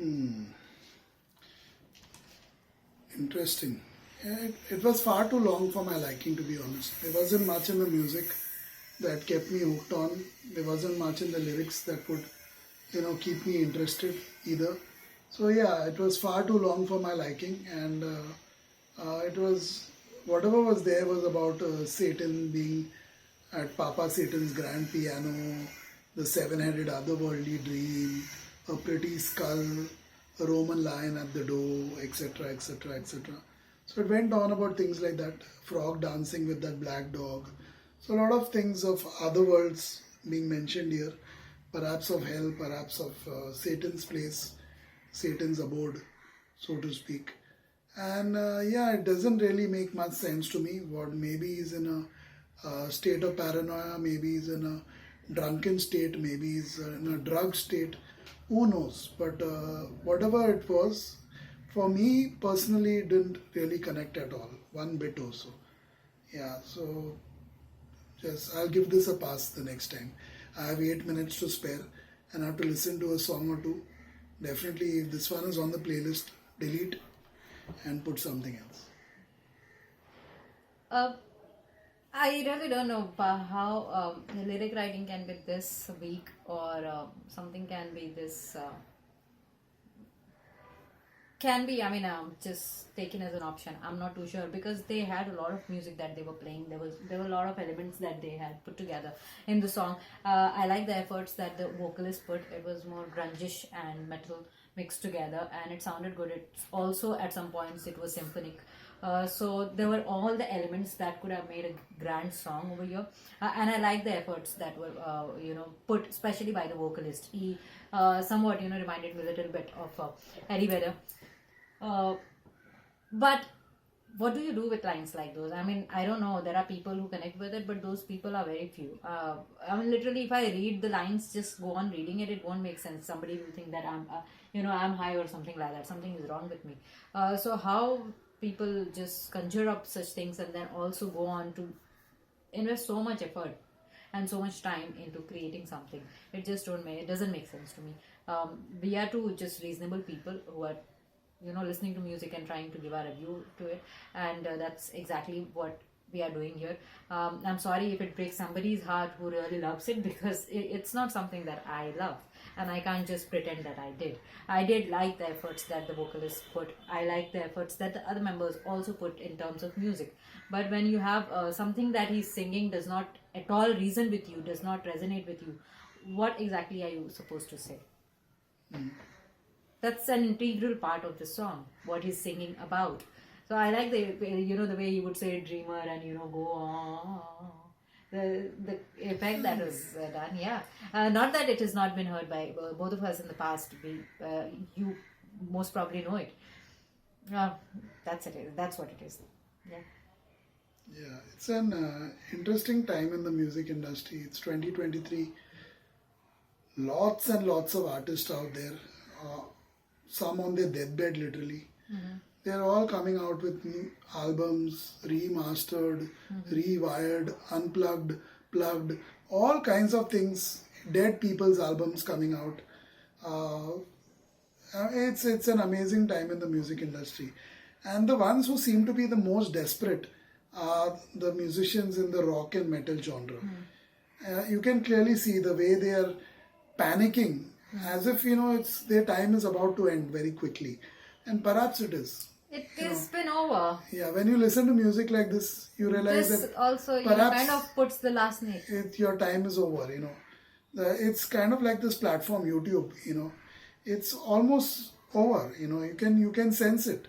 Hmm. Interesting. It was far too long for my liking, to be honest. There wasn't much in the music that kept me hooked on. There wasn't much in the lyrics that would, keep me interested either. So yeah, it was far too long for my liking, and it was whatever was there was about Satan being at Papa Satan's grand piano, the seven-headed otherworldly dream, a pretty skull, a Roman lion at the door, etc., etc., etc. So it went on about things like that, frog dancing with that black dog. So a lot of things of other worlds being mentioned here, perhaps of hell, perhaps of Satan's place, Satan's abode, so to speak. And yeah, it doesn't really make much sense to me. What maybe he's in a state of paranoia, maybe he's in a drunken state, maybe he's in a drug state. Who knows? But whatever it was, for me personally, it didn't really connect at all, one bit or so. Yeah, so just I'll give this a pass the next time. I have 8 minutes to spare and I have to listen to a song or two. Definitely, if this one is on the playlist, delete and put something else. I really don't know how lyric writing can be this weak, or something can be this can be, just taken as an option. I'm not too sure, because they had a lot of music that they were playing. There were a lot of elements that they had put together in the song. I like the efforts that the vocalist put. It was more grungish and metal mixed together, and it sounded good. It also, at some points, it was symphonic. So there were all the elements that could have made a grand song over here, and I like the efforts that were put, especially by the vocalist. He somewhat reminded me a little bit of Eddie Vedder. But what do you do with lines like those? I don't know. There are people who connect with it, but those people are very few. Literally, if I read the lines, just go on reading it, it won't make sense. Somebody will think that I'm high or something like that. Something is wrong with me. So how people just conjure up such things and then also go on to invest so much effort and so much time into creating something, it doesn't make sense to me. We are two just reasonable people who are listening to music and trying to give a review to it, and that's exactly what we are doing here. I'm sorry if it breaks somebody's heart who really loves it, because it's not something that I love, and I can't just pretend that I did like the efforts that the vocalist put. I like the efforts that the other members also put in terms of music. But when you have something that he's singing does not at all reason with you, does not resonate with you, what exactly are you supposed to say? That's an integral part of the song, what he's singing about. So I like the way you would say dreamer and go on. The effect that was done, yeah. Not that it has not been heard by both of us in the past. You most probably know it. That's it. That's what it is. Yeah. Yeah, it's an interesting time in the music industry. It's 2023. Lots and lots of artists out there. Some on their deathbed, literally. Mm-hmm. They're all coming out with new albums, remastered, rewired, unplugged, plugged, all kinds of things. Dead people's albums coming out. It's an amazing time in the music industry. And the ones who seem to be the most desperate are the musicians in the rock and metal genre. You can clearly see the way they are panicking, as if it's their time is about to end very quickly, and perhaps it is. It has been over. Yeah, when you listen to music like this, you realize this that also perhaps kind of puts the last nail. Your time is over. It's kind of like this platform YouTube. It's almost over. You can sense it.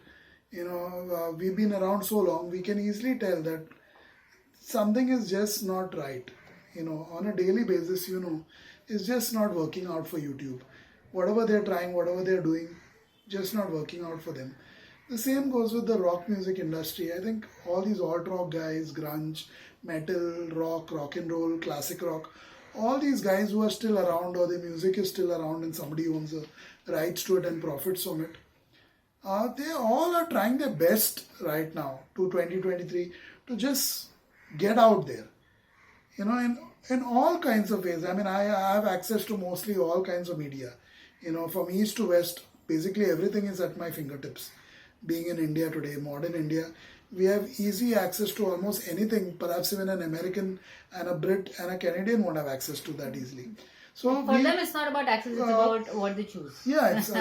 We've been around so long, we can easily tell that something is just not right. On a daily basis, it's just not working out for YouTube. Whatever they're trying, whatever they're doing, just not working out for them. The same goes with the rock music industry. I think all these alt rock guys, grunge, metal, rock and roll, classic rock, all these guys who are still around, or their music is still around and somebody owns the rights to it and profits from it, they all are trying their best right now to 2023 to just get out there. In all kinds of ways. I have access to mostly all kinds of media. From east to west, basically everything is at my fingertips. Being in India today, modern India, we have easy access to almost anything. Perhaps even an American and a Brit and a Canadian won't have access to that easily. So For them, it's not about access; it's about what they choose. Yeah, it's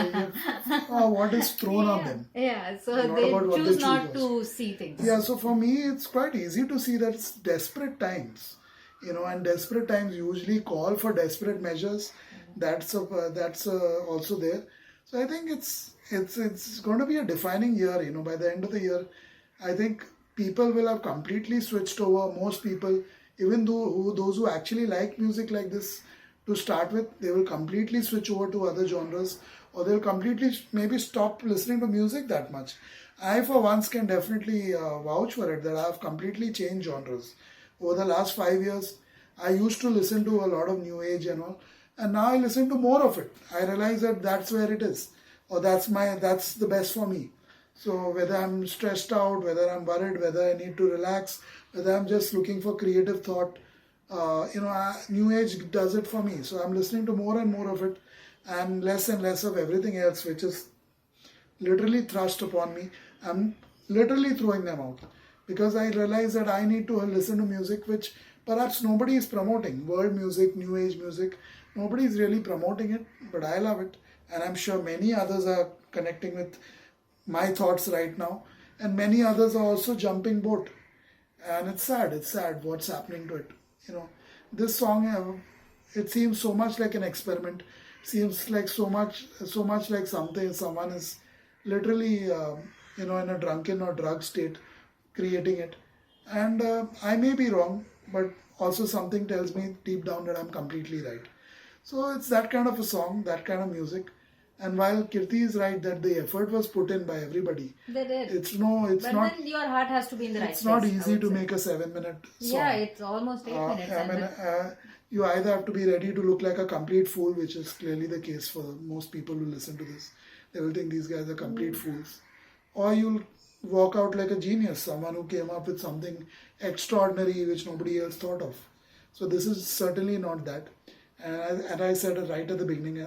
what is thrown on them. Yeah, so Not they about what they choose choose not also. to see things. Yeah, so for me, it's quite easy to see that it's desperate times, and desperate times usually call for desperate measures. That's also there. So I think it's going to be a defining year. By the end of the year, I think people will have completely switched over. Most people, even those who actually like music like this to start with, they will completely switch over to other genres, or they'll completely maybe stop listening to music that much. I, for once, can definitely vouch for it that I have completely changed genres. Over the last 5 years, I used to listen to a lot of new age and all, and now I listen to more of it. I realize that that's where it is, or that's the best for me. So whether I'm stressed out, whether I'm worried, whether I need to relax, whether I'm just looking for creative thought, New Age does it for me. So I'm listening to more and more of it, and less of everything else, which is literally thrust upon me. I'm literally throwing them out because I realize that I need to listen to music which perhaps nobody is promoting. World music, New Age music, nobody is really promoting it, but I love it, and I'm sure many others are connecting with my thoughts right now, and many others are also jumping boat. And it's sad what's happening to it. This song, it seems so much like an experiment. Seems like so much like someone is literally, in a drunken or drug state, creating it. And I may be wrong, but also something tells me deep down that I'm completely right. So it's that kind of a song, that kind of music. And while Kirti is right that the effort was put in by everybody, They did. it's but not. then your heart has to be in the right place. It's not I easy would to say. make a 7-minute song. Yeah, it's almost 8 minutes. You either have to be ready to look like a complete fool, which is clearly the case for most people who listen to this. They will think these guys are complete fools. Or you'll walk out like a genius, someone who came up with something extraordinary which nobody else thought of. So this is certainly not that. And I said it right at the beginning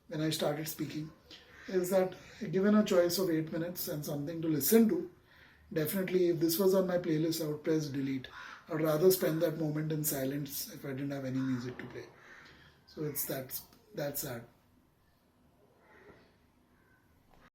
when I started speaking, is that given a choice of 8 minutes and something to listen to, definitely if this was on my playlist, I would press delete. I would rather spend that moment in silence if I didn't have any music to play. So that's sad.